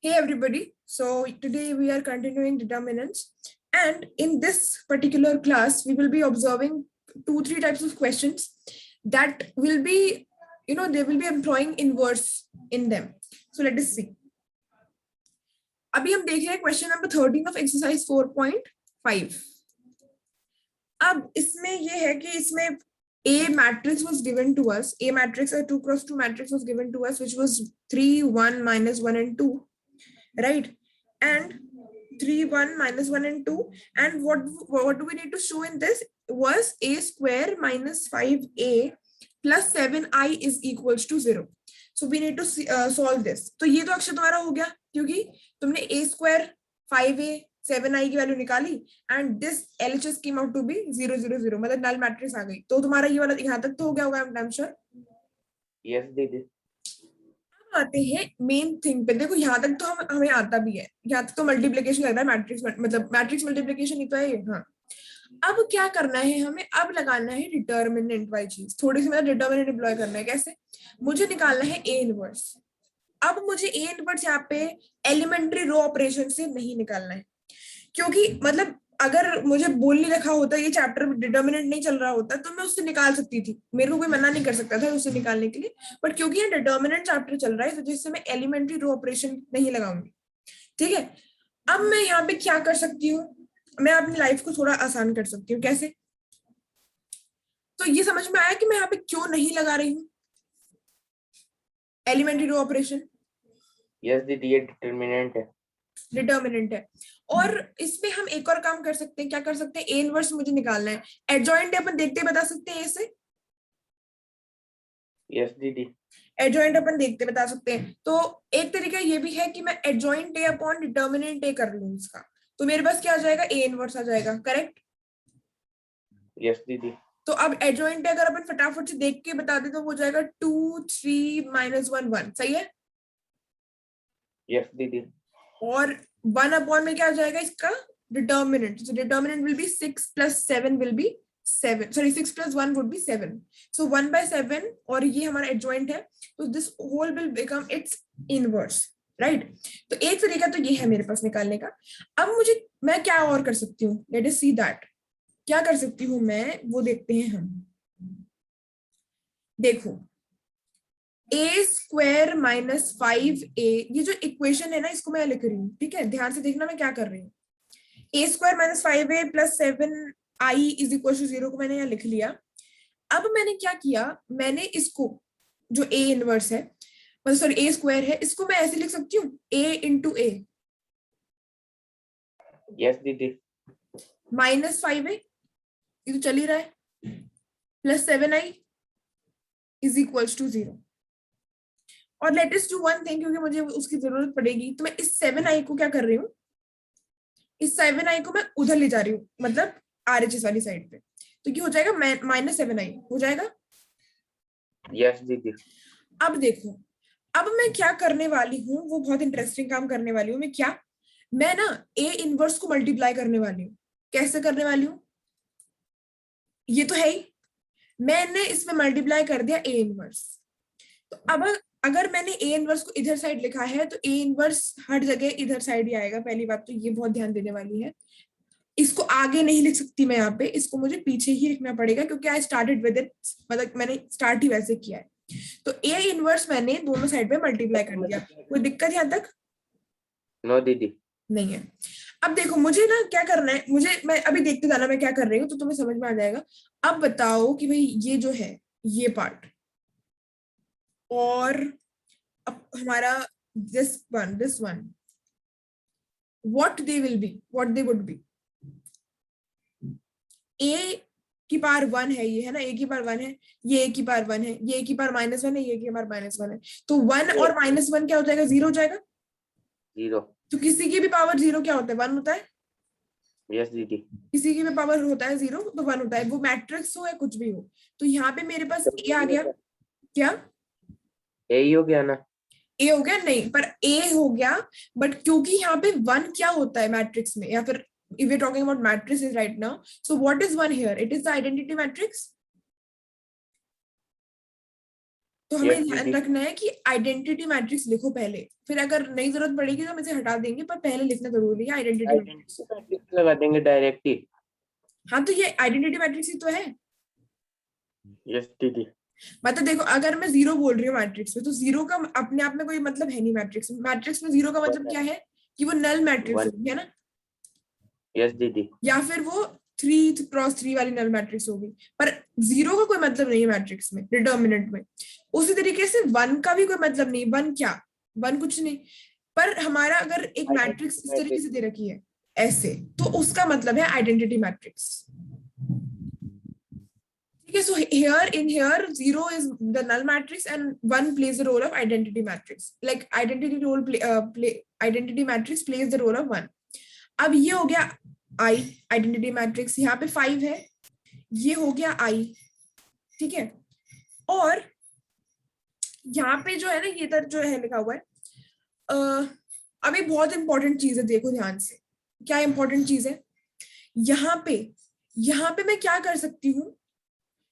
Hey everybody, so today we are continuing determinants, and in this particular class we will be observing three types of questions that will be, they will be employing inverse in them. So let us see. अभी हम देख रहे हैं question number 13 of exercise 4.5. अब इसमें ये है कि इसमें A matrix was given to us. A matrix, a 2x2 matrix was given to us, which was 3, 1, minus 1 and 2. Right, and 3, 1, minus 1 and 2, and what do we need to show in this was a square minus 5a plus 7i is equals to 0. So we need to solve this. तो ये तो अक्षर तुम्हारा हो गया क्योंकि तुमने a square 5a 7i की वैल्यू निकाली and this LHS came out to be 0 0 0, मतलब नल मैट्रिक्स आ गई. तो तुम्हारा ये वाला यहाँ तक तो हो गया होगा. I am sure. यस दीदी. आते हैं मेन थिंग पे. देखो यहाँ तक तो हमें आता भी है. यहाँ तक तो मल्टीप्लिकेशन लग रहा है मैट्रिक्स, मतलब मैट्रिक्स मल्टीप्लिकेशन ही तो है ये. हाँ, अब क्या करना है हमें? अब लगाना है डिटर्मिनेंट वाली चीज. थोड़ी सी मतलब डिटर्मिनेंट एम्प्लॉय करना है. कैसे? मुझे निकालना है ए इनवर्स. अब मुझे ए इनवर्स यहाँ पे एलिमेंट्री रो ऑपरेशन से नहीं निकालना है, क्योंकि मतलब अगर मुझे बोल नहीं रखा होता, ये चैप्टर डिटर्मिनेंट नहीं चल रहा होता, तो मैं उससे निकाल सकती थी. मेरे को कोई मना नहीं कर सकता था उससे निकालने के लिए. बट क्योंकि ये डिटर्मिनेंट चैप्टर चल रहा है, तो जिससे मैं एलिमेंट्री रो ऑपरेशन नहीं लगाऊंगी. ठीक है. अब मैं यहाँ पे क्या कर सकती हूँ? मैं अपनी लाइफ को थोड़ा आसान कर सकती हूँ. कैसे? तो ये समझ में आया कि मैं यहाँ पे क्यों नहीं लगा रही हूँ एलिमेंट्री रो ऑपरेशन. यस दीदी, ये डिटर्मिनेंट है. डिटर्मिनेंट है. और इसमें हम एक और काम कर सकते हैं. क्या कर सकते हैं? ए इनवर्स मुझे निकालना है. एडजॉइंट अपन देखते बता सकते हैं ऐसे. यस दीदी. एडजॉइंट अपन देखते बता सकते हैं. तो एक तरीका ये भी है कि मैं एडजॉइंट ए अपॉन डिटर्मिनेंट ए कर लूं इसका. तो मेरे पास क्या आ जाएगा? ए इनवर्स आ जाएगा. करेक्ट? यस दीदी. तो अब एडजॉइंट अगर अपन फटाफट से देख के बता दे तो हो जाएगा 2, 3, -1, 1. सही है? यस दीदी. और 1 अपॉन में क्या आ जाएगा इसका? Determinant. So determinant will be 6 + 7 will be 7. Sorry, 6 + 1 would be 7. So 1/7, और ये हमारा एडजॉइंट है, तो this whole will become its inverse. Right. तो एक तरीका तो ये है मेरे पास निकालने का. अब मैं क्या और कर सकती हूँ? Let us see that. क्या कर सकती हूँ मैं, वो देखते हैं हम. देखो, a² - 5a, ये जो इक्वेशन है ना, इसको मैं लिख रही हूँ. ठीक है, ध्यान से देखना मैं क्या कर रही हूँ. a² - 5a + 7i = 0 को मैंने यहाँ लिख लिया. अब मैंने क्या किया? मैंने इसको जो a इनवर्स है, सॉरी a² है, इसको मैं ऐसे लिख सकती हूँ a × a. यस दीदी. -5a, ये तो चल ही रहा है, + 7i = 0. और let us do one thing, क्योंकि मुझे उसकी जरूरत पड़ेगी. तो मैं इस 7i को क्या कर रही हूँ? इस 7i को मैं उधर ले जा रही हूँ, मतलब RHS वाली साइड पे. तो ये हो जाएगा -7i हो जाएगा. यस दीदी. अब देखो, अब मैं क्या करने वाली हूँ, वो बहुत इंटरेस्टिंग काम करने वाली हूँ. मैं ना ए इनवर्स को मल्टीप्लाई करने वाली हूँ. कैसे करने वाली हूँ? ये तो है ही, मैंने इसमें मल्टीप्लाई कर दिया ए इनवर्स. तो अब अगर मैंने ए इनवर्स को इधर साइड लिखा है, तो ए इनवर्स हर जगह इधर साइड ही आएगा. पहली बात तो ये बहुत ध्यान देने वाली है. इसको आगे नहीं लिख सकती मैं यहाँ पे, इसको मुझे पीछे ही लिखना पड़ेगा, क्योंकि आई स्टार्टेड विद इट, मतलब मैंने स्टार्ट ही वैसे किया है. तो ए इनवर्स मैंने दोनों साइड पे मल्टीप्लाई कर दिया. कोई दिक्कत यहाँ तक? नो दीदी. नहीं है. अब देखो, मुझे ना क्या करना है, मैं अभी देखते जाना मैं क्या कर रही हूँ, तो तुम्हें समझ में आ जाएगा. अब बताओ कि भाई ये जो है ये पार्ट, और अब हमारा this one, what they would be. a⁻1 है, ये है ना, a⁻1 है, ये a⁻1 है, ये a⁻−1 है, ये a⁻−1 है. तो 1 और -1 क्या हो जाएगा? 0 हो जाएगा. 0. तो किसी की भी पावर 0 क्या होता है? 1 होता है. यस दीदी. किसी की भी पावर होता है 0, तो 1 होता है. वो मैट्रिक्स हो या कुछ भी हो. तो यहाँ पे मेरे पास a आ गया. क्या ए ही हो गया ना? ए हो गया? नहीं, पर ए हो गया. बट क्योंकि यहाँ पे 1 क्या होता है मैट्रिक्स में, या फिर if we're talking about matrices right now, so what is 1 here? It is the identity matrix. तो हमें Yes, ध्यान दीदी। रखना है कि आइडेंटिटी मैट्रिक्स लिखो पहले, फिर अगर नई जरूरत पड़ेगी तो हम इसे हटा देंगे, पर पहले लिखना जरूरी है आइडेंटिटी मैट्रिक्स। आइडेंटिटी मैट्रिक्स लगा देंगे डायरेक्ट ही। हाँ, तो ये आइडेंटिटी मैट्रिक्स ही तो है। यस दीदी। मतलब देखो, अगर मैं जीरो बोल रही हूँ मैट्रिक्स में, तो जीरो का अपने आप में कोई मतलब है नहीं मैट्रिक्स में। मैट्रिक्स में जीरो का मतलब क्या है कि वो नल मैट्रिक्स वन। होगी, है ना, यस दीदी। या फिर वो 3x3 वाली नल मैट्रिक्स होगी। पर जीरो का कोई मतलब नहीं है मैट्रिक्स में, डिटर्मिनेंट में। उसी तरीके से वन का भी कोई मतलब नहीं। वन क्या, वन कुछ नहीं। पर हमारा अगर एक मैट्रिक्स आइडेंटिटी इस तरीके से मैट्रिक्स। दे रखी है ऐसे, तो उसका मतलब है आइडेंटिटी मैट्रिक्स। ठीक है, so here in here zero is the null matrix and one plays the role of identity matrix, like identity matrix plays the role of one. अब ये हो गया आई आइडेंटिटी मैट्रिक्स, यहाँ पे 5 है, ये हो गया आई। ठीक है, और यहाँ पे जो है ना, ये इधर जो है लिखा हुआ है, अभी बहुत इंपॉर्टेंट चीज है, देखो ध्यान से। क्या इंपॉर्टेंट चीज है यहाँ पे मैं क्या कर सकती हूँ,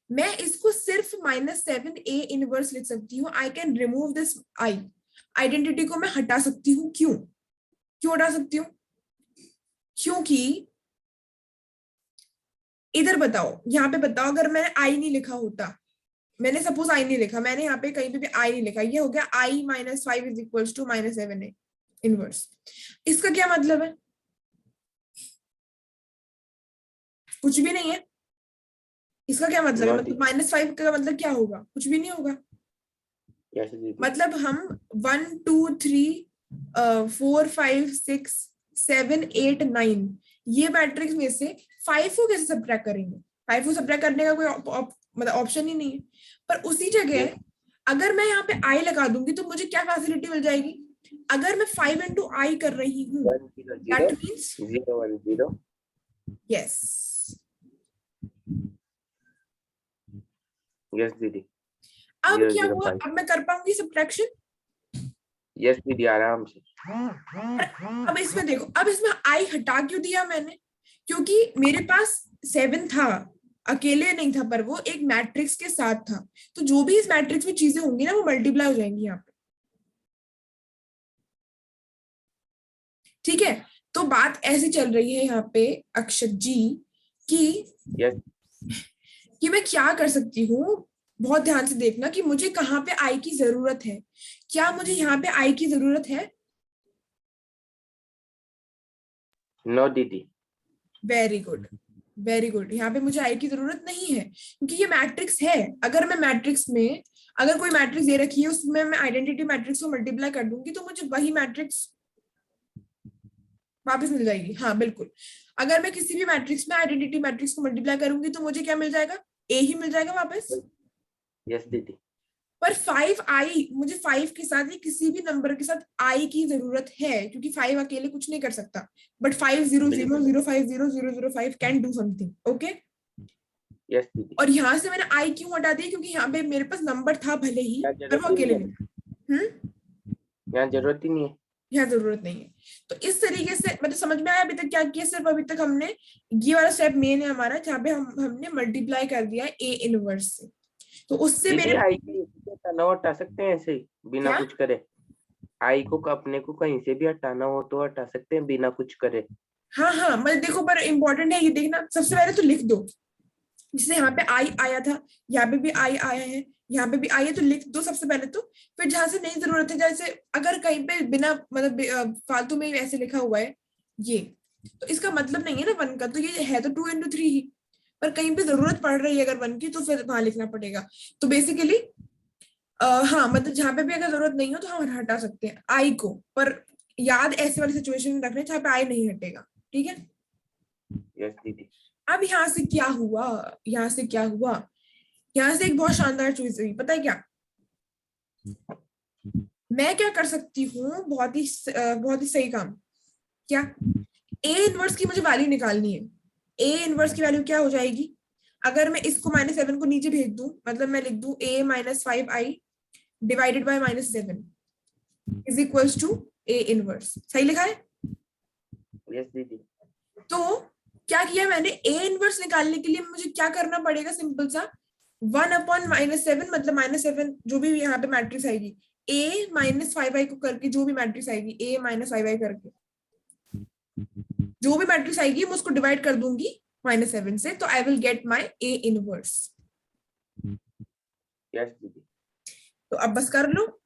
मैं इसको सिर्फ -7 A इनवर्स लिख सकती हूँ। I can remove this I, identity को मैं हटा सकती हूँ। क्यों क्यों हटा सकती हूँ? क्योंकि इधर बताओ, यहाँ पे बताओ, अगर मैंने आई नहीं लिखा होता, मैंने सपोज आई नहीं लिखा, मैंने यहाँ पे कहीं पे भी आई नहीं लिखा, ये हो गया I -5 is equals to -7A inverse. इसका क्या मतलब है? कुछ भी नहीं है। इसका क्या मतलब है? नो मतलब दीदी। -5 का मतलब क्या होगा? कुछ भी नहीं होगा। यस दीदी। मतलब हम 1 2 3 4 5 6 7 8 9 ये मैट्रिक्स में से 5 को कैसे सब्ट्रैक्ट करेंगे? 5 को सब्ट्रैक्ट करने का कोई मतलब ऑप्शन ही नहीं है। पर उसी जगह अगर मैं यहाँ पे आई लगा दूंगी तो मुझे क्या फैसिलिटी मिल जाएगी? अगर मैं 5 into आई कर रही हूँ, 1 0 0 दैट मीन्स 0 1 0। यस। यस दीदी। अब 0 क्या 0 हुआ? 5। अब मैं कर पाऊंगी सब्ट्रैक्शन। यस दीदी, आराम से। अब इसमें देखो, अब इसमें आई हटा क्यों दिया मैंने? क्योंकि मेरे पास 7 था, अकेले नहीं था, पर वो एक मैट्रिक्स के साथ था। तो जो भी इस मैट्रिक्स में चीजें होंगी ना, वो मल्टीप्लाई हो जाएंगी यहाँ पे। ठीक है, तो बात ऐसी चल रही है यहाँ पे अक्षत जी कि यस। मैं क्या कर सकती हूँ। बहुत ध्यान से देखना कि मुझे कहाँ पे आई की जरूरत है। क्या मुझे यहाँ पे आई की जरूरत है? नो दीदी। Very good, very good. यहाँ पे मुझे आई की जरूरत नहीं है, क्योंकि ये मैट्रिक्स है। अगर मैं मैट्रिक्स में, अगर कोई मैट्रिक्स दे रखी है, उसमें मैं आइडेंटिटी मैट्रिक्स को मल्टीप्लाई कर दूंगी तो मुझे वही मैट्रिक्स वापस मिल जाएगी। हाँ बिल्कुल, अगर मैं किसी भी मैट्रिक्स में आइडेंटिटी मैट्रिक्स को मल्टीप्लाई करूंगी तो मुझे क्या मिल जाएगा? ए ही मिल जाएगा वापस। यस दीदी। पर 5i, मुझे 5 के साथ ही किसी भी नंबर के साथ आई की जरूरत है, क्योंकि 5 अकेले कुछ नहीं कर सकता। बट 5 0 0 बिल्कुल। 0 5 0 0 0 5 can do something. Okay, yes दीदी। और यहाँ से मैंने आई क्यों हटा दिया? क्योंकि यहाँ पे मेरे पास नंबर था भले ही, यहाँ पर जरूरत वो ही नहीं अकेले है। नहीं। हम्म, यहाँ जरूरत ही नहीं है। यहाँ जरूरत नहीं है। तो इस तरीके से मतलब समझ में आया अभी तक क्या किया? सिर्फ अभी तक हमने ये वाला स्टेप मेन है हमारा, जहाँ पे हमने मल्टीप्लाई कर दिया है ए इनवर्स से। तो उससे दीदी, मेरे आई की हटाना हो हटा सकते हैं ऐसे ही बिना क्या, कुछ करे। आई को अपने को कहीं से भी हटाना हो तो हटा सकते हैं बिना कुछ करे। हाँ हाँ, मतलब देखो, पर इंपॉर्टेंट है ये देखना। सबसे पहले तो लिख दो, जैसे यहाँ पे आई आया था, यहाँ पे भी आई आया है, यहाँ पे भी आई है, तो लिख दो सबसे पहले तो। फिर जहां से नहीं जरूरत है, जैसे अगर कहीं पे बिना मतलब फालतू में ऐसे लिखा हुआ है ये, तो इसका मतलब नहीं है ना वन का, तो ये है तो 2 into 3 ही। पर कहीं पे जरूरत पड़ रही है अगर वन की, तो फिर वहां लिखना पड़ेगा। तो बेसिकली हाँ, मतलब जहां पे भी अगर जरूरत नहीं हो तो हम हटा सकते हैं आई को। पर याद ऐसे वाली सिचुएशन में रखना जहाँ पे आई नहीं हटेगा। ठीक है, यस दीदी। अब यहाँ से क्या हुआ, यहाँ से क्या हुआ, यहाँ से एक बहुत शानदार चीज हुई, पता है क्या? मैं क्या कर सकती हूँ, बहुत ही सही काम। क्या? ए इनवर्स की मुझे वैल्यू निकालनी है। ए इनवर्स की वैल्यू क्या हो जाएगी? अगर मैं इसको -7 को नीचे भेज दूं, मतलब मैं लिख दूं a -5i divided by -7 is equals to A inverse. सही लिखा है? यस दीदी। तो क्या किया मैंने? ए इनवर्स निकालने के लिए मुझे क्या करना पड़ेगा? सिंपल सा, 1/-7 मतलब -7 जो भी यहाँ पे मैट्रिक्स आएगी, a -5i को करके जो भी मैट्रिक्स आएगी, a -5i करके जो भी मैट्रिक्स आएगी मैं उसको डिवाइड कर दूंगी -7 से, तो I will get my a inverse. Yes दीदी। तो अब बस कर लो,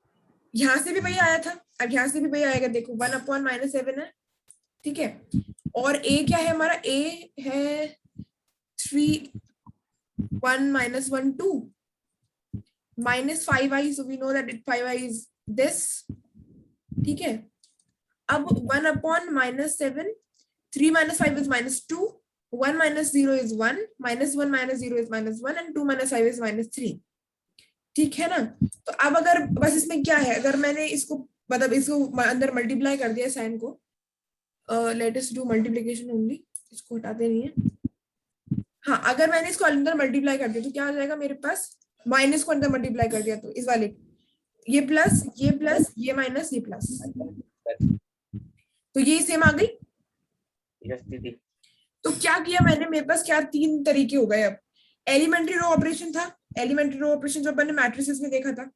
यहां से भी वही आया था, अब यहाँ से भी वही आएगा। देखो 1/-7 है, ठीक है, और a क्या है हमारा, a है 3 1 -1 2 -5i, so we know that 5i is this, ठीक है। अब 1/-7, 3 - 5 is -2, 1 - 0 is 1, -1 - 0 is -1 and 2 - 5 is -3, ठीक है ना। तो अब अगर बस इसमें क्या है, अगर मैंने इसको मतलब इसको अंदर मल्टीप्लाई कर दिया साइन को, let us do multiplication only, इसको हटाते नहीं है। हाँ, अगर मैंने इसको अंदर मल्टीप्लाई कर दिया तो क्या आ जाएगा मेरे पास, माइनस को अंदर मल्टीप्लाई कर दिया तो इस वाले, ये प्लस ये माइनस ये प्लस, तो ये सेम आ गई। यस दीदी। तो क्या किया मैंने, मेरे पास क्या तीन तरीके हो गए। अब एलिमेंट्री रो ऑपरेशन था, एलिमेंट्री रो ऑपरेशन जो अपन ने मैट्रिसेस में देखा था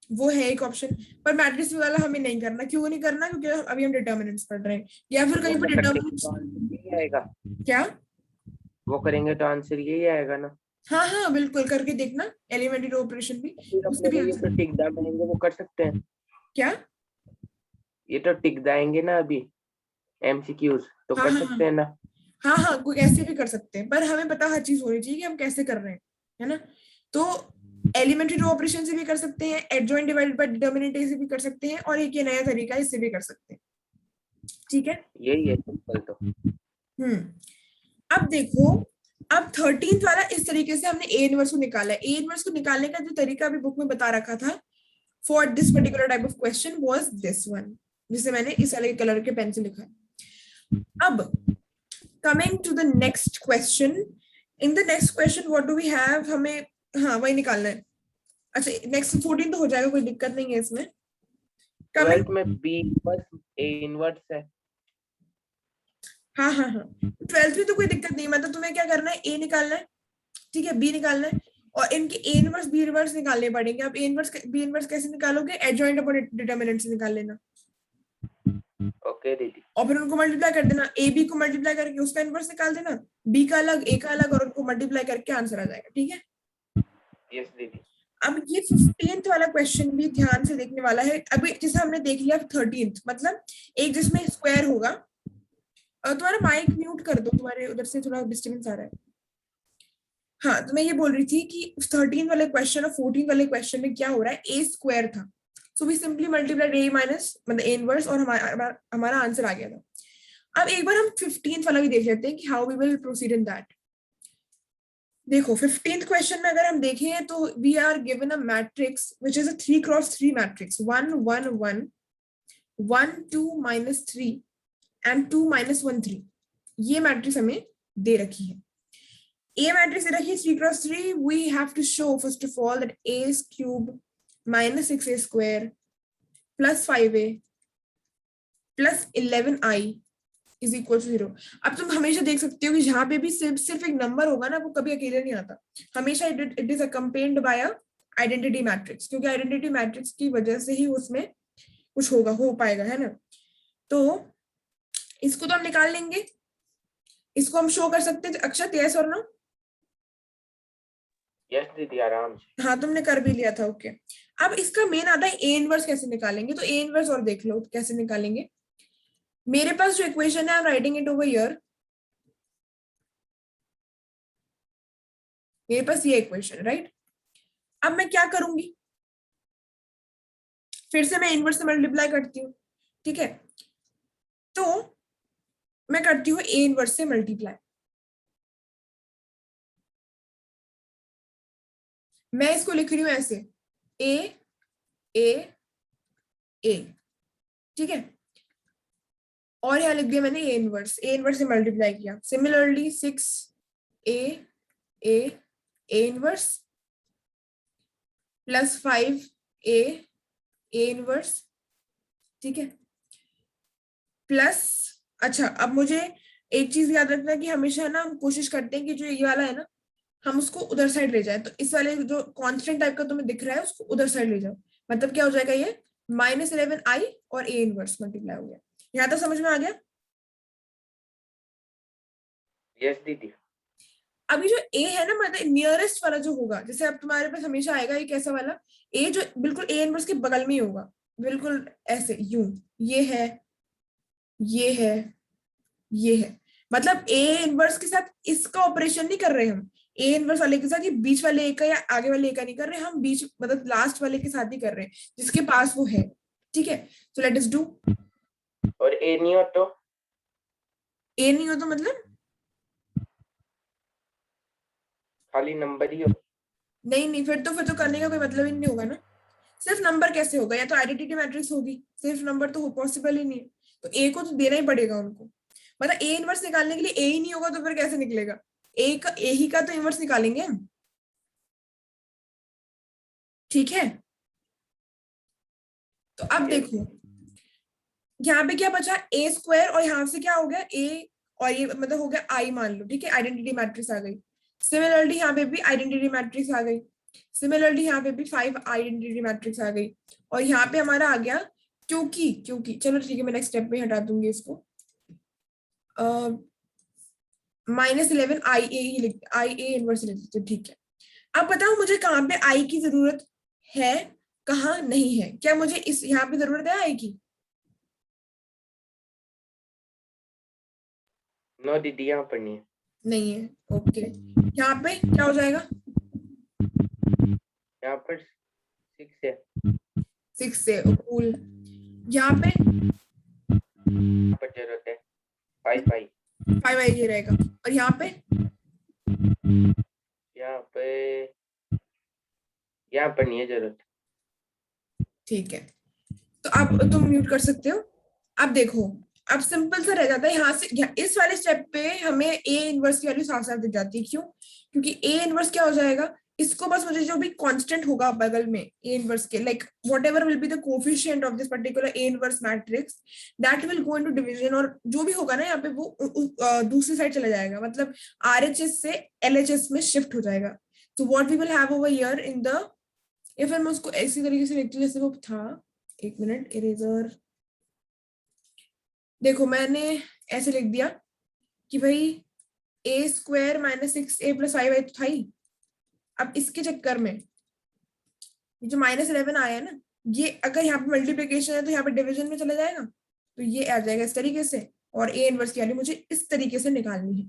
वो है एक ऑप्शन, पर मैट्रिक्स वाला हमें नहीं करना। क्यों नहीं करना, क्योंकि अभी हम डिटर्मिनेंट्स पढ़ रहे हैं, या फिर कहीं पर डिटर्मिनेंट्स आएगा क्या, वो करेंगे तो आंसर यही आएगा ना। हाँ हाँ बिल्कुल करके देखना, एलिमेंट्री रो ऑपरेशन भी, फिर उससे अपने भी को ये आंसर तो टिक दाएंगे वो कर सकते हैं। क्या, ये तो टिक दाएंगे ना अभी एमसीक्यूज, तो हाँ कर हाँ सकते हैं ना। हाँ हाँ कोई ऐसे भी कर सकते हैं, पर हमें पता हर चीज होनी चाहिए कि हम कैसे कर रहे हैं, है ना। तो एलिमेंट्री रो ऑपरेशन से भी कर सकते हैं, एडजॉइंट डिवाइडेड बाय डिटरमिनेंट से भी कर सकते हैं, और एक ये नया तरीका है इससे भी कर सकते हैं, ठीक है। यही है सिंपल तो। अब देखो, अब 13th वाला इस तरीके से हमने ए इनवर्स को निकाला है। ए इनवर्स को निकालने का जो तरीका अभी बुक में बता रखा था for this particular type of question was this one, जिसे मैंने इस वाले कलर के पेन से लिखा है। अब coming to the next question, in the next question what do we have, हमें हाँ वही निकालना है। अच्छा नेक्स्ट 14 तो हो जाएगा, कोई दिक्कत नहीं है इसमें। 12th कमिंग, में बी इनवर्स ए इनवर्स है। हाँ हाँ हाँ 12th में तो कोई दिक्कत नहीं, मतलब तुम्हें क्या करना है, ए निकालना है, ठीक है, बी निकालना है, और इनके ए इनवर्स बी इनवर्स निकालने पड़ेंगे। अब ए इनवर्स बी इनवर्स कैसे निकालोगे, एडजॉइंट अपॉन डिटरमिनेंट से निकाल लेना, ओके दीदी। और फिर उनको मल्टीप्लाई कर देना, ए बी को मल्टीप्लाई करके उसका इनवर्स निकाल देना, बी का अलग ए का अलग, और उनको मल्टीप्लाई करके आंसर आ जाएगा, ठीक है। यस दीदी। अब ये 15th वाला क्वेश्चन भी ध्यान से देखने वाला है। अभी जैसे हमने देख लिया 13th, मतलब एक जिसमें स्क्वायर होगा, और तुम्हारा माइक म्यूट कर दो, तुम्हारे उधर से थोड़ा डिस्टर्बेंस आ रहा है। हाँ तो मैं ये बोल रही थी कि 13 वाले क्वेश्चन और 14 वाले क्वेश्चन में क्या हो रहा है, ए स्क्वायर था, so we simply multiplied A minus मतलब ए इनवर्स, और हमारा आंसर आ गया था। अब एक बार हम 15th वाला भी देख लेते हैं कि how we will proceed in that. देखो 15th क्वेश्चन में अगर हम देखें तो we are given a matrix which is a 3x3 matrix, 1 1 1 1 2 -3 and 2 -1 3, ये मैट्रिक्स हमें दे रखी है। A matrix is 3x3. We have to show first of all that a is cube minus 6a square plus 5a plus 11i is equal to 0. अब तुम हमेशा देख सकते हो कि जहां पे भी सिर्फ एक नंबर होगा ना, वो कभी अकेले नहीं आता, हमेशा it is accompanied by a identity matrix, क्योंकि आइडेंटिटी मैट्रिक्स की वजह से ही उसमें कुछ होगा, हो पाएगा, है ना। तो इसको तो हम निकाल लेंगे, इसको हम शो कर सकते हैं अक्षत, यस और नो। यस दीदी आराम से। हाँ तुमने कर भी लिया था, ओके। अब इसका मेन आता है ए इनवर्स कैसे निकालेंगे, तो ए इनवर्स और देख लो कैसे निकालेंगे। मेरे पास जो इक्वेशन है, I am writing it over here, मेरे पास ये इक्वेशन, राइट। अब मैं क्या करूंगी, फिर से मैं इनवर्स से मल्टीप्लाई करती हूँ, ठीक है। तो मैं करती हूँ ए इनवर्स से मल्टीप्लाई, मैं इसको लिख रही हूँ ऐसे, ए ए ए, ठीक है, और यहाँ लिख दिया मैंने ए इनवर्स से मल्टीप्लाई किया। Similarly 6 A A A inverse plus 5 A A inverse, ठीक है, प्लस, अच्छा अब मुझे एक चीज याद रखना कि हमेशा ना हम कोशिश करते हैं कि जो ये वाला है ना, हम उसको उधर साइड ले जाए, तो इस वाले जो कांस्टेंट टाइप का तुम्हें दिख रहा है उसको उधर साइड ले जाओ, मतलब क्या हो जाएगा ये -11i और a इनवर्स मल्टीप्लाई हो गया। यहाँ तक समझ में आ गया? यस दीदी। अभी जो a है ना, मतलब नियरेस्ट वाला जो होगा, जैसे अब तुम्हारे पास हमेशा आएगा एक ऐसा वाला a जो बिल्कुल a इनवर्स के बगल में ही होगा, बिल्कुल ऐसे यूं, ये है, ये है, ये है, मतलब a इनवर्स के साथ इसका ऑपरेशन नहीं कर रहे हम, a इनवर्स वाले के साथ ये बीच वाले a का या आगे वाले a का नहीं कर रहे हम, बीच मतलब लास्ट वाले के साथ ही कर रहे हैं जिसके पास वो है। ठीक है, सो लेट अस डू। और ए नहीं हो तो? a नहीं हो तो मतलब खाली नंबर ही हो? नहीं नहीं, फिर तो करने का कोई मतलब ही नहीं होगा ना। सिर्फ नंबर कैसे होगा, या तो आइडेंटिटी मैट्रिक्स होगी, सिर्फ नंबर तो पॉसिबल ही नहीं है, तो ए को तो देना ही पड़ेगा उनको। मतलब ए इनवर्स निकालने के लिए ए ही नहीं होगा तो फिर कैसे निकलेगा, ए का ए ही का तो इनवर्स निकालेंगे हम। ठीक है, तो अब यस। देखो यहाँ पे क्या बचा, ए स्क्वायर, और यहाँ से क्या हो गया ए, और ये मतलब हो गया आई मान लो, ठीक है, आइडेंटिटी मैट्रिक्स आ गई। सिमिलरली यहाँ पे भी आइडेंटिटी मैट्रिक्स आ गई, सिमिलरली यहाँ पे भी 5 आइडेंटिटी मैट्रिक्स आ गई, और यहाँ पे हमारा आ गया, क्योंकि क्योंकि चलो ठीक है, मैं नेक्स्ट स्टेप पे हटा दूंगी इसको, -11 आई ए ही लिख, आई ए इनवर्स लिख देते, ठीक है। अब बताओ मुझे कहाँ पे आई की जरूरत है, कहाँ नहीं है, क्या मुझे इस यहाँ पे जरूरत है आई की? नो दीदी, यहाँ पर नहीं है। नहीं है, ओके। यहाँ पे क्या हो जाएगा? यहाँ पर 6 है। 6 से कूल। यहाँ पे यहाँ पर जरूरत है 5 आई। 5 आई ये रहेगा, और यहाँ पे यहाँ पे यहाँ पर नहीं है जरूरत। ठीक है, तो अब तुम म्यूट कर सकते हो। अब देखो, अब सिंपल सा रह जाता है यहाँ से, इस वाले स्टेप पे हमें ए इनवर्स की वैल्यू साफ साफ दिख जाती है, क्यों? क्योंकि ए इनवर्स क्या हो जाएगा, इसको बस मुझे जो भी कांस्टेंट होगा बगल में ए इनवर्स के, like what ever will be the coefficient of this particular A inverse matrix, that will go into division, और जो भी होगा ना यहाँ पे वो दूसरी साइड चला जाएगा, मतलब आरएचएस से एलएचएस में शिफ्ट हो जाएगा। तो what we will have over here in the, या फिर मैं उसको ऐसी तरीके से लिखती हूँ जैसे वो था, एक मिनट, इरेजर, देखो मैंने ऐसे लिख दिया कि भाई ए स्क्वायर -6a+5 तो था ही। अब इसके चक्कर में ये जो -11 आया है ना, ये अगर यहाँ पे मल्टीप्लीकेशन है तो यहाँ पे डिवीजन में चला जाएगा, तो ये आ जाएगा इस तरीके से, और ए इनवर्स की वैल्यू मुझे इस तरीके से निकालनी है,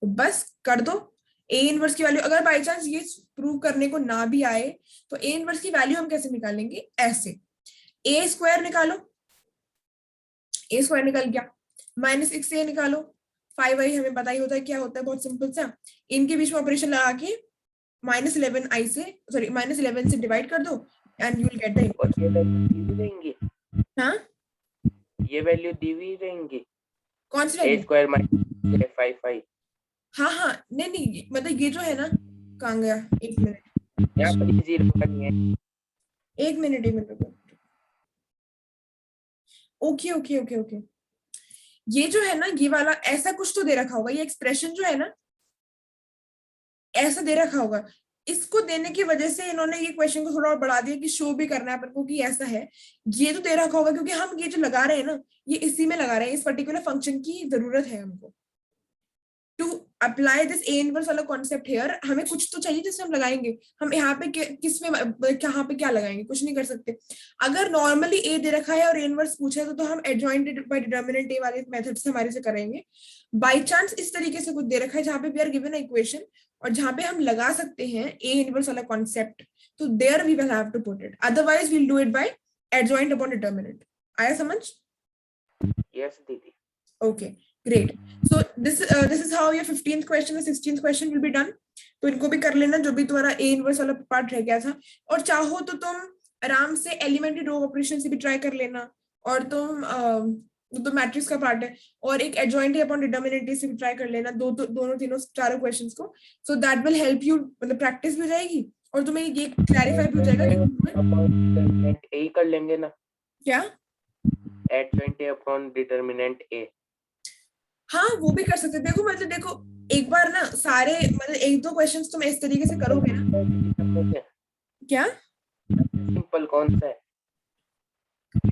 तो बस कर दो। ए इनवर्स की वैल्यू अगर बाई चांस ये प्रूव करने को ना भी आए, तो ए इनवर्स की वैल्यू हम कैसे निकालेंगे, ऐसे, ए स्क्वायर निकालो, ए स्क्वायर निकल गया, -6a निकालो, 5i हमें पता ही होता है क्या होता है, बहुत सिंपल सा, इनके बीच में ऑपरेशन लगा के -11i से, सॉरी -11 से डिवाइड कर दो and you will get the, और ये वैल्यू दी हुई रहेंगी? हाँ ये वैल्यू दी हुई रहेंगी? कौन सी ए वैल्यू? स्क्वायर -5 आई। हाँ हाँ, नहीं नहीं, मतलब ये जो है ना, कहाँ गया, एक मिनट, यहाँ पर 0 का नहीं है। एक मिनट, एक minute, okay okay okay okay, ये जो है ना, ये वाला ऐसा कुछ तो दे रखा होगा, ये एक्सप्रेशन जो है ना ऐसा दे रखा होगा, इसको देने की वजह से इन्होंने ये क्वेश्चन को थोड़ा और बढ़ा दिया कि शो भी करना है अपन को कि ऐसा है, ये तो दे रखा होगा क्योंकि हम ये जो लगा रहे हैं ना, ये इसी में लगा रहे हैं, इस पर्टिकुलर फंक्शन की जरूरत है हमको to apply this A inverse वाला कॉन्सेप्ट हेयर, हमें कुछ तो चाहिए जिससे हम लगाएंगे, हम यहाँ पे किस में कहाँ पे क्या लगाएंगे, कुछ नहीं कर सकते। अगर नॉर्मली ए दे रखा है और ए इनवर्स पूछा है तो हम एडजॉइंट बाय डिटरमिनेंट ए वाले मेथड से हमारे से करेंगे। बाई चांस इस तरीके से कुछ दे रखा है जहाँ पे वी आर गिवन इक्वेशन और जहाँ पे हम लगा सकते हैं ए इनवर्स वाला कॉन्सेप्ट, तो there we will have to put it, otherwise we'll do it by adjoint upon determinant. आया समझ? यस दीदी। Okay, great. So this is how your 15th question and 16th question will be done. तो इनको भी कर लेना जो भी तुम्हारा ए इनवर्स वाला पार्ट रह गया था, और चाहो तो तुम आराम से एलिमेंट्री रो ऑपरेशन से भी ट्राई कर लेना, और तुम तो मैट्रिक्स का पार्ट है, और एक एडजॉइंट अपॉन डिटरमिनेंट से भी ट्राई कर लेना, दोनों तीनों चारों क्वेश्चंस को, so that will help you, मतलब प्रैक्टिस भी हो जाएगी और तुम्हें ये क्लैरिफाई भी हो जाएगा कि ए कर लेंगे ना, क्या एडजॉइंट अपॉन डिटरमिनेंट ए। हाँ वो भी कर सकते हैं। देखो मतलब देखो एक बार ना सारे मतलब एक दो क्वेश्चंस तुम इस तरीके से करोगे ना। क्या सिंपल कौन सा है?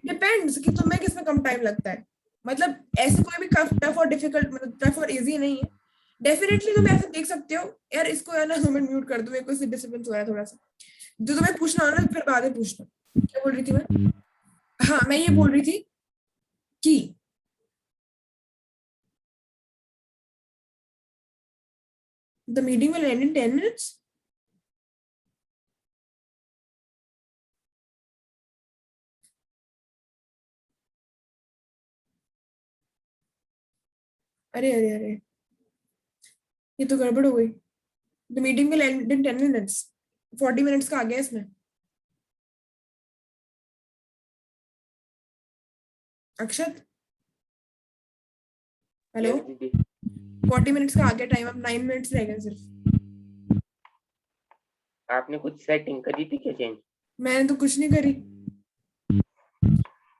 डिपेंड्स कि तुम्हें किसमें कम टाइम लगता है। मतलब ऐसे कोई भी टफ और डिफिकल्ट मतलब टफ और इजी नहीं है। डेफिनेटली तुम ऐसे देख सकते हो यार, इसको है ना तुम्हें म्यूट कर दो, मेरे को इससे डिस्टर्बेंस हो रहा है थोड़ा सा। जो तुम्हें पूछना हो ना फिर बाद में पूछना। क्या बोल रही थी मैं? हाँ मैं ये बोल रही थी कि the meeting will and in 10 minutes। अरे अरे अरे, ये तो गड़बड़ हो गई। The meeting will and in 10 minutes। 40 minutes का आ गया इसमें। अक्षत, हेलो। यस दीदी। 40 minutes का आ गया टाइम, अब 9 minutes रह गए सिर्फ। आपने कुछ सेटिंग करी थी क्या चेंज? मैंने तो कुछ नहीं करी।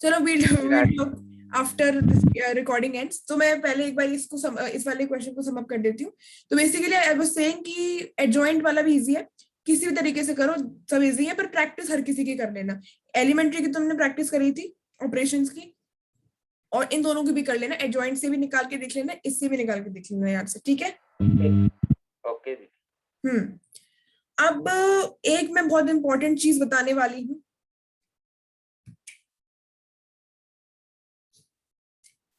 चलो वील फिर वील आज talk after this recording ends. तो मैं पहले एक बार इसको इस वाले क्वेश्चन को सम अप कर देती हूँ। तो बेसिकली आई वाज सेइंग कि एडजॉइंट वाला भी इजी है, किसी भी तरीके से करो, सब इजी है, पर प्रैक्टिस हर किसी की कर लेना। एलिमेंट्री की तुमने प्रैक्टिस करी थी, ऑपरेशंस की, और इन दोनों की भी कर लेना। एडजॉइंट से भी निकाल के देख लेना, इससे भी निकाल के देख लेना याद से, ठीक है? ओके दीदी। हम्म। अब एक मैं बहुत इंपॉर्टेंट चीज बताने वाली हूँ,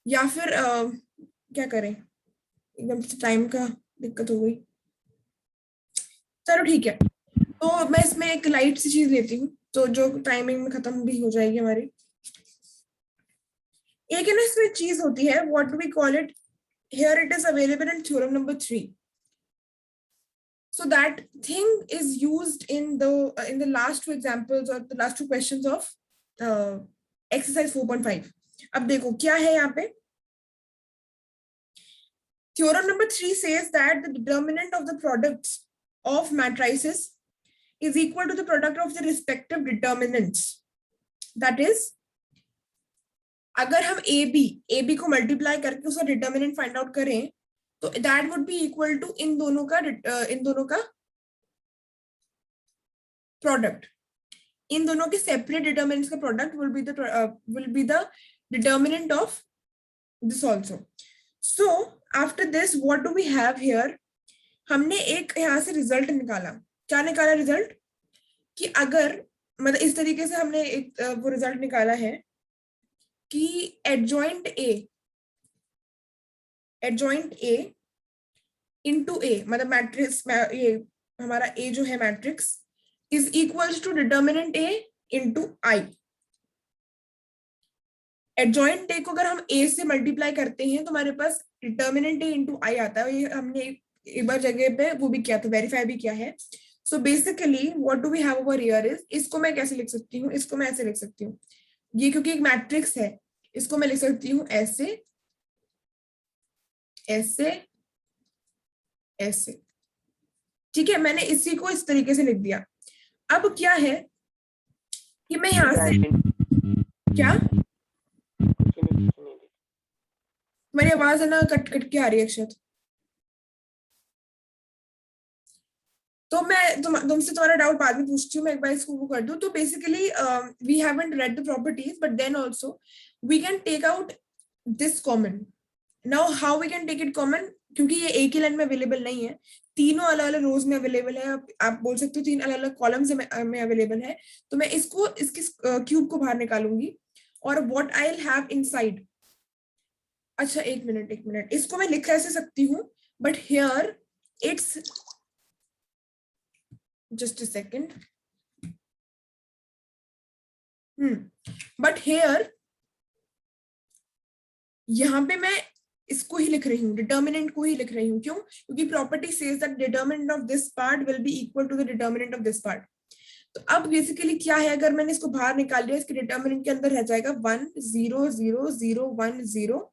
या फिर क्या करें, एकदम से टाइम का दिक्कत हो गई। चलो ठीक है, तो मैं इसमें एक लाइट सी चीज लेती हूँ, तो जो टाइमिंग में खत्म भी हो जाएगी हमारी। एक है ना इसमें चीज होती है, what do we call it, here it is available in theorem number 3। So that thing is used in the last two examples or the last two questions of exercise 4.5। अब देखो क्या है यहाँ पे। Theorem number 3 says that the determinant of the products of matrices is equal to the product of the respective determinants. That is, अगर हम A B को multiply करके उसका डिटर्मिनेंट फाइंड आउट करें, तो that would be equal to इन दोनों का प्रोडक्ट। इन दोनों के सेपरेट डिटर्मिनेंट्स का product will be the determinant of this also. So after this what do we have here, हमने एक यहाँ से रिजल्ट निकाला। क्या निकाला रिजल्ट? कि अगर मतलब इस तरीके से हमने एक वो रिजल्ट निकाला है कि एडजॉइंट ए इनटू ए, मतलब मैट्रिक्स ये हमारा ए जो है matrix is equals to determinant A into I. Adjoint A को अगर हम ए से मल्टीप्लाई करते हैं तो हमारे पास डिटर्मिनेंट ए इंटू आई आता है। ये हमने एक बार जगह पे वो भी किया था, वेरीफाई भी किया है। So basically what do we have over here is, इसको मैं कैसे लिख सकती हूँ, इसको मैं ऐसे लिख सकती हूँ, ये क्योंकि एक मैट्रिक्स है, इसको मैं लिख सकती हूँ ऐसे ऐसे ऐसे। ठीक है, मैंने इसी को इस तरीके से लिख दिया। अब क्या है कि मैं यहाँ से क्या, कुछ नहीं। मेरी आवाज है ना कट कट के आ रही है अक्षत। तो मैं तुमसे तुम्हारा डाउट बाद में पूछती हूँ, मैं एक बार इसको वो कर दूं। तो basically we haven't read the properties, but then also we can take out this common. Now how we can take it common, क्योंकि ये एक ही लाइन में अवेलेबल नहीं है, तीनों अलग अलग रोज में अवेलेबल है। आप बोल सकते हो तीन अलग अलग कॉलम्स में अवेलेबल है। तो मैं इसको इसकी क्यूब को बाहर निकालूंगी, और what I will have inside. अच्छा एक मिनट, इसको मैं लिख ऐसे सकती हूँ, but here it's just a second। But here यहाँ पे मैं इसको ही लिख रही हूँ, डिटर्मिनेंट को ही लिख रही हूँ। क्यों? क्योंकि property says that determinant of this part will be equal to the determinant of this part. तो अब बेसिकली क्या है, अगर मैंने इसको बाहर निकाल लिया, इसके डिटर्मिनेंट के अंदर रह जाएगा 1 0 0 0 1 0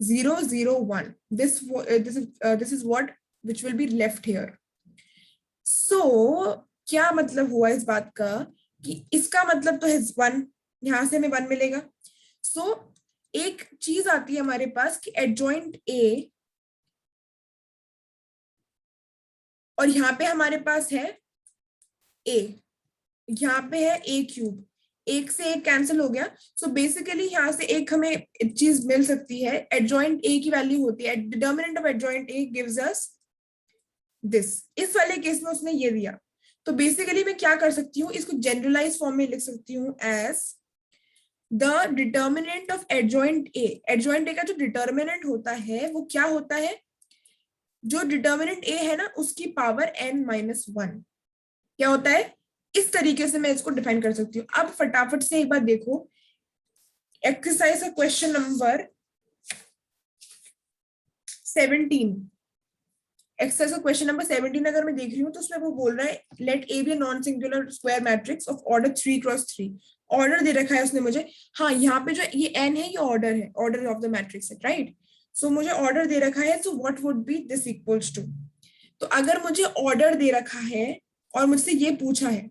0 0 1। This is what which will be left here. So क्या मतलब हुआ इस बात का, कि इसका मतलब तो है 1, यहां से हमें 1 मिलेगा। सो एक चीज आती है हमारे पास कि एडजॉइंट ए और यहाँ पे हमारे पास है a, यहाँ पे है a क्यूब, एक से एक कैंसिल हो गया। सो बेसिकली यहाँ से एक हमें चीज मिल सकती है, एडजॉइंट a की वैल्यू होती है, determinant of adjoint a gives us this. इस वाले केस में उसने ये दिया, तो बेसिकली मैं क्या कर सकती हूँ, इसको जनरलाइज फॉर्म में लिख सकती हूँ as the determinant of adjoint A. Adjoint A का जो डिटर्मिनेंट होता है वो क्या होता है, जो डिटर्मिनेंट ए है ना उसकी पावर n-1 क्या होता है। इस तरीके से मैं इसको डिफाइन कर सकती हूँ। अब फटाफट से एक बार देखो एक्सरसाइज का क्वेश्चन नंबर 17। एक्सरसाइज का क्वेश्चन नंबर 17 अगर मैं देख रही हूँ तो उसमें वो बोल रहा है let A be non singular square matrix of order 3x3। Order दे रखा है उसने मुझे, हाँ यहाँ पे जो ये n है ये ऑर्डर है, ऑर्डर ऑफ द मैट्रिक्स है, राइट। सो मुझे ऑर्डर दे रखा है, so what would be this equals to. तो अगर मुझे ऑर्डर दे रखा है और मुझसे ये पूछा है,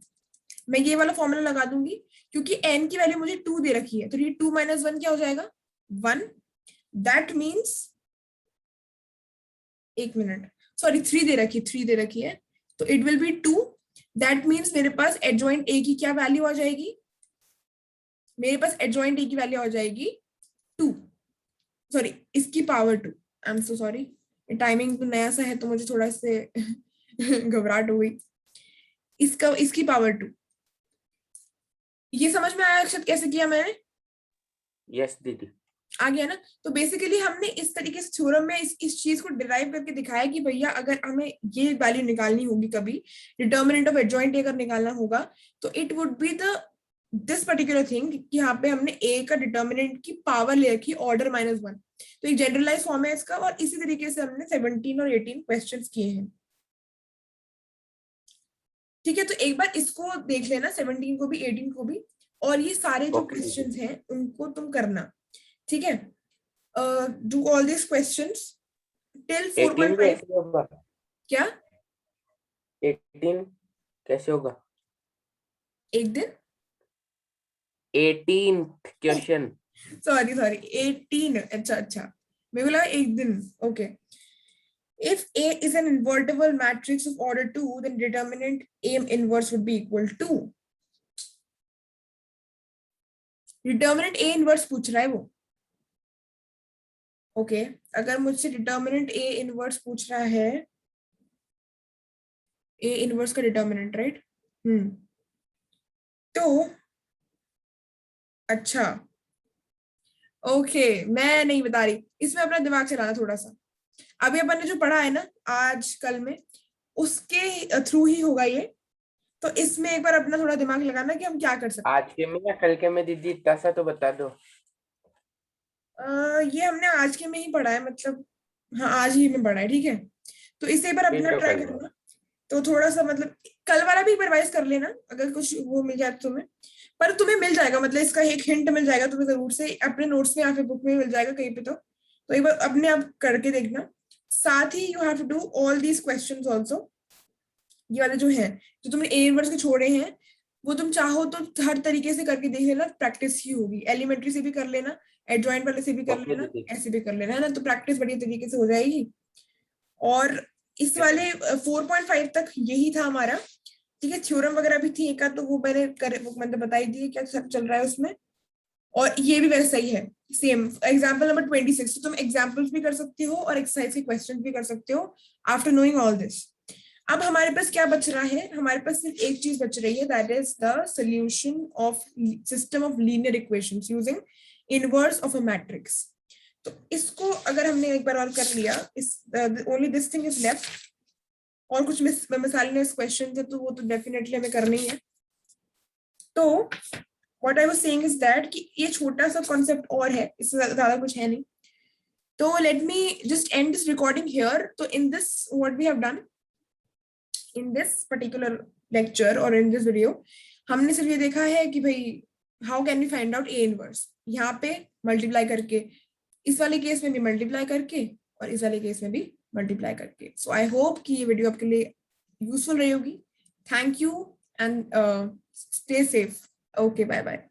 मैं ये वाला फॉर्मूला लगा दूंगी क्योंकि n की वैल्यू मुझे 2 दे रखी है, तो ये 2 - 1 क्या हो जाएगा 1। दैट मीन्स, एक मिनट, सॉरी 3 दे रखी है, तो it will be 2। That means मेरे पास एडजॉइंट ए की क्या वैल्यू आ जाएगी, मेरे पास एडजॉइंट ए की वैल्यू आ जाएगी 2, सॉरी इसकी power 2। I am so sorry, timing तो नया सा है तो मुझे थोड़ा से घबराहट हो गई। इसकी पावर 2। ये समझ में आया अक्षत कैसे किया मैंने? यस दीदी। आ गया ना। तो बेसिकली हमने इस तरीके से थ्योरम में इस चीज को डिराइव करके दिखाया कि भैया अगर हमें ये वैल्यू निकालनी होगी कभी, डिटर्मिनेंट ऑफ एडजॉइंट ए अगर निकालना होगा तो it would be the this particular thing कि यहाँ पे हमने ए का डिटर्मिनेंट की पावर ले रखी ऑर्डर -1। तो एक जनरलाइज फॉर्म है इसका, और इसी तरीके से हमने 17 और 18 क्वेश्चंस किए हैं। ठीक है, तो एक बार इसको देख लेना, 17 को भी 18 को भी, और ये सारे जो ओके दीदी। क्वेश्चंस हैं उनको तुम करना, ठीक है। Do all this questions till 18 4.5। कैसे होगा? क्या 18 कैसे होगा? एक दिन, 18th क्वेश्चन। सॉरी 18, अच्छा अच्छा, मेरे को लगा एक दिन, okay. If A is an invertible matrix of order 2, then determinant A inverse would be equal to, determinant A inverse पूछ रहा है वो, ओके। अगर मुझसे डिटर्मिनेंट A इनवर्स पूछ रहा है, A इनवर्स का डिटर्मिनेंट, राइट। तो अच्छा, ओके, मैं नहीं बता रही, इसमें अपना दिमाग चलाना थोड़ा सा। अभी अपन ने जो पढ़ा है ना आज कल में, उसके थ्रू ही होगा ये। तो इसमें एक बार अपना थोड़ा दिमाग लगाना कि हम क्या कर सकते आज के में या कल के में दीदी, इतना सा तो बता दो। हैं। ये हमने आज के में ही पढ़ा है, मतलब हाँ आज ही में पढ़ा है, ठीक है। तो इसे एक बार फिर अपना तो ट्राई कल में। करना, तो थोड़ा सा मतलब कल वाला भी रिवाइज कर लेना अगर कुछ वो मिल जाए तो तुम्हें। पर तुम्हें मिल जाएगा, मतलब इसका एक हिंट मिल जाएगा तुम्हें जरूर से, अपने नोट्स में या फिर बुक में मिल जाएगा कहीं पे। तो एक बार अपने आप करके देखना। साथ ही you have to do all these questions also. ये वाले जो है, जो तुमने ए इनवर्स के छोड़े हैं, वो तुम चाहो तो हर तरीके से करके देख लेना, प्रैक्टिस ही होगी। एलिमेंट्री से भी कर लेना, एडजॉइंट वाले से भी कर ओके लेना, दीदी। ऐसे भी कर लेना, है ना। तो प्रैक्टिस बढ़िया तरीके से हो जाएगी। और इस वाले 4.5 तक यही था हमारा, ठीक है। थ्योरम वगैरह भी थी एक, तो वो मैंने बताई दी क्या सब चल रहा है उसमें। और ये भी वैसा ही है, सेम एग्जाम्पल नंबर 26। तो तुम एग्जाम्पल्स भी कर सकते हो और एक्सरसाइज के क्वेश्चन भी कर सकते हो आफ्टर नोइंग ऑल दिस। अब हमारे पास क्या बच रहा है, हमारे पास सिर्फ एक चीज बच रही है, that is the solution of system of linear equations using inverse of a matrix. तो इसको अगर हमने एक बार और कर लिया, इस only this thing is left. और कुछ मिसाइलनेस क्वेश्चन है तो वो तो डेफिनेटली हमें करनी है। तो what I was saying is that कि ये छोटा सा कॉन्सेप्ट और है, इससे ज्यादा कुछ है नहीं। तो let me just end this recording here. तो in this what we have done in this particular lecture और इन दिस वीडियो, हमने सिर्फ ये देखा है कि भाई how can we find out A inverse, यहाँ पे मल्टीप्लाई करके, इस वाले केस में भी मल्टीप्लाई करके, और इस वाले केस में भी मल्टीप्लाई करके। सो आई होप कि ये वीडियो आपके लिए यूजफुल रही होगी। Thank you and stay safe. Okay, bye bye.